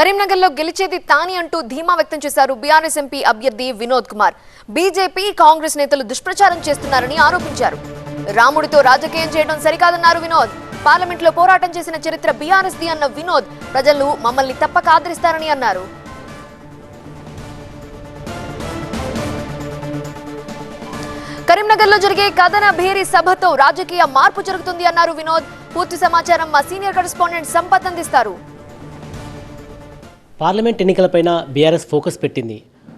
కరీంనగర్లో గెలిచేది తాని అంటూ ధీమా వ్యక్తం చేశారు బీఆర్ఎస్ ఎంపీ అభ్యర్థి వినోద్ కుమార్. బీజేపీ కాంగ్రెస్ నేతలు దుష్ప్రచారం చేస్తున్నారని ఆరోపించారు. రాముడితో రాజకీయం చేయడం సరికాదన్నారు వినోద్. పార్లమెంట్లో పోరాటం చేసిన చరిత్ర బీఆర్ఎస్ ది అన్న వినోద్ ప్రజలు మమ్మల్ని తప్పక ఆదరిస్తారని అన్నారు. కరీంనగర్లో జరిగే కథన భేరీ సభతో రాజకీయ మార్పు జరుగుతుంది అన్నారు వినోద్. పూర్తి సమాచారం మా సీనియర్ కరెస్పాండెంట్ సంపత్ అందిస్తారు. పార్లమెంట్ ఎన్నికలపైన బీఆర్ఎస్ ఫోకస్ పెట్టింది.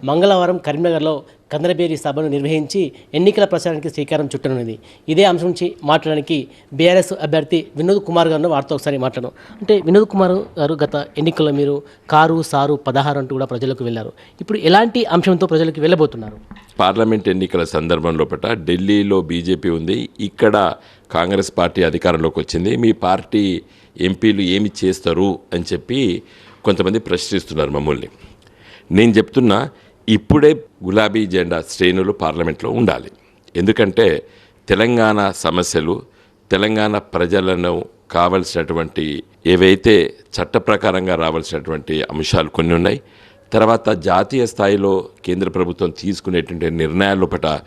మంగళవారం కరీంనగర్లో కందరబేరి సభను నిర్వహించి ఎన్నికల ప్రచారానికి శ్రీకారం చుట్టనున్నది. ఇదే అంశం నుంచి మాట్లాడడానికి బీఆర్ఎస్ అభ్యర్థి వినోద్ కుమార్ గారు వారితో ఒకసారి మాట్లాడడం. అంటే వినోద్ కుమార్ గారు గత ఎన్నికల్లో మీరు కారు సారు 16 అంటూ కూడా ప్రజలకు వెళ్ళారు. ఇప్పుడు ఎలాంటి అంశంతో ప్రజలకు వెళ్ళబోతున్నారు? పార్లమెంట్ ఎన్నికల సందర్భంలో ఢిల్లీలో బీజేపీ ఉంది, ఇక్కడ కాంగ్రెస్ పార్టీ అధికారంలోకి వచ్చింది. మీ పార్టీ ఎంపీలు ఏమి చేస్తారు అని చెప్పి కొంతమంది ప్రశ్నిస్తున్నారు మమ్మల్ని. నేను చెప్తున్నా, ఇప్పుడే గులాబీ జెండా శ్రేణులు పార్లమెంట్లో ఉండాలి. ఎందుకంటే తెలంగాణ సమస్యలు, తెలంగాణ ప్రజలను కావలసినటువంటి ఏవైతే చట్ట ప్రకారంగా రావాల్సినటువంటి అంశాలు కొన్ని ఉన్నాయి. తర్వాత జాతీయ స్థాయిలో కేంద్ర ప్రభుత్వం తీసుకునేటువంటి నిర్ణయాల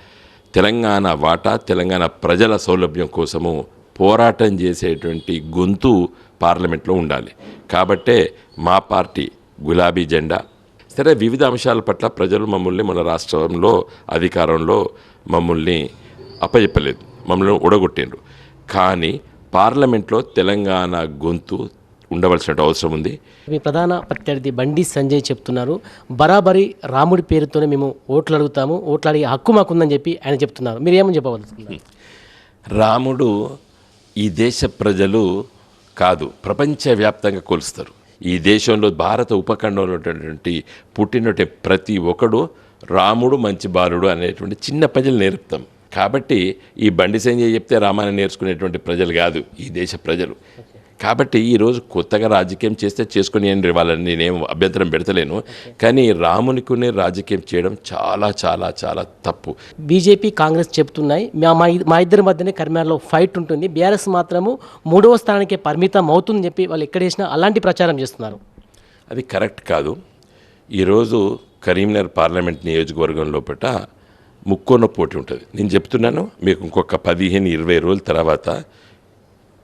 తెలంగాణ వాటా, తెలంగాణ ప్రజల సౌలభ్యం కోసము పోరాటం చేసేటువంటి గొంతు పార్లమెంట్లో ఉండాలి. కాబట్టే మా పార్టీ గులాబీ జెండా. సరే, వివిధ అంశాల పట్ల ప్రజలు మమ్మల్ని మన రాష్ట్రంలో అధికారంలో మమ్మల్ని అప్పచెప్పలేదు, మమ్మల్ని ఉడగొట్టిండ్రు. కానీ పార్లమెంట్లో తెలంగాణ గొంతు ఉండవలసిన అవసరం ఉంది. మీ ప్రధాన ప్రత్యర్థి బండి సంజయ్ చెప్తున్నారు, బరాబరి రాముడి పేరుతోనే మేము ఓట్లు అడుగుతాము, ఓట్లు అడిగే హక్కు మాకుందని చెప్పి ఆయన చెప్తున్నారు. మీరు ఏమని చెప్పవలసింది? రాముడు ఈ దేశ ప్రజలు కాదు, ప్రపంచవ్యాప్తంగా కొలుస్తారు. ఈ దేశంలో భారత ఉపఖండంలో ఉన్నటువంటి పుట్టినటువంటి ప్రతి ఒక్కడు రాముడు మంచి బాలుడు అనేటువంటి చిన్న ప్రజలు నేర్పుతాం. కాబట్టి ఈ బండి సంజయ్ చెప్తే రామాయణం నేర్చుకునేటువంటి ప్రజలు కాదు ఈ దేశ ప్రజలు. కాబట్టి ఈరోజు కొత్తగా రాజకీయం చేస్తే చేసుకుని వాళ్ళని నేనేం అభ్యంతరం పెడతలేను. కానీ రామునికునే రాజకీయం చేయడం చాలా చాలా చాలా తప్పు. బీజేపీ కాంగ్రెస్ చెప్తున్నాయి మా ఇద్దరి మధ్యనే కరీంనగర్లో ఫైట్ ఉంటుంది, బీఆర్ఎస్ మాత్రము 3వ స్థానానికే పరిమితం అవుతుందని చెప్పి వాళ్ళు ఎక్కడ చేసినా అలాంటి ప్రచారం చేస్తున్నారు. అది కరెక్ట్ కాదు. ఈరోజు కరీంనగర్ పార్లమెంట్ నియోజకవర్గం లోపల ముక్కోన పోటీ ఉంటుంది. నేను చెప్తున్నాను, మీకు ఇంకొక 15-20 రోజుల తర్వాత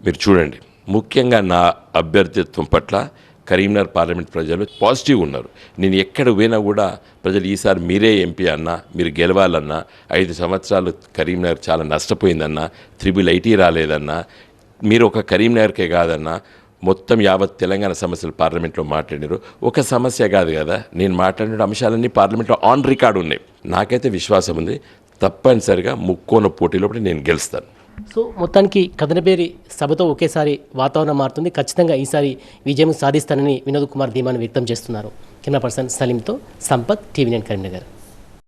మీరు చూడండి. ముఖ్యంగా నా అభ్యర్థిత్వం పట్ల కరీంనగర్ పార్లమెంట్ ప్రజలు పాజిటివ్ ఉన్నారు. నేను ఎక్కడ పోయినా కూడా ప్రజలు ఈసారి మీరే ఎంపీ అన్నా, మీరు గెలవాలన్నా, 5 సంవత్సరాలు కరీంనగర్ చాలా నష్టపోయిందన్నా, 380 రాలేదన్నా, మీరు ఒక కరీంనగర్కే కాదన్నా మొత్తం యావత్ తెలంగాణ సమస్యలు పార్లమెంట్లో మాట్లాడారు. ఒక సమస్య కాదు కదా, నేను మాట్లాడిన అంశాలన్నీ పార్లమెంట్లో ఆన్ రికార్డు ఉన్నాయి. నాకైతే విశ్వాసం ఉంది, తప్పనిసరిగా ముక్కోన పోటీలో నేను గెలుస్తాను. సో మొత్తానికి కదనబేరి సభతో ఒకేసారి వాతావరణం మారుతుంది. ఖచ్చితంగా ఈసారి విజయం సాధిస్తానని వినోద్ కుమార్ ధీమాను వ్యక్తం చేస్తున్నారు. కెమెరా పర్సన్ సలీంతో సంపత్, TV9 కరీంనగర్.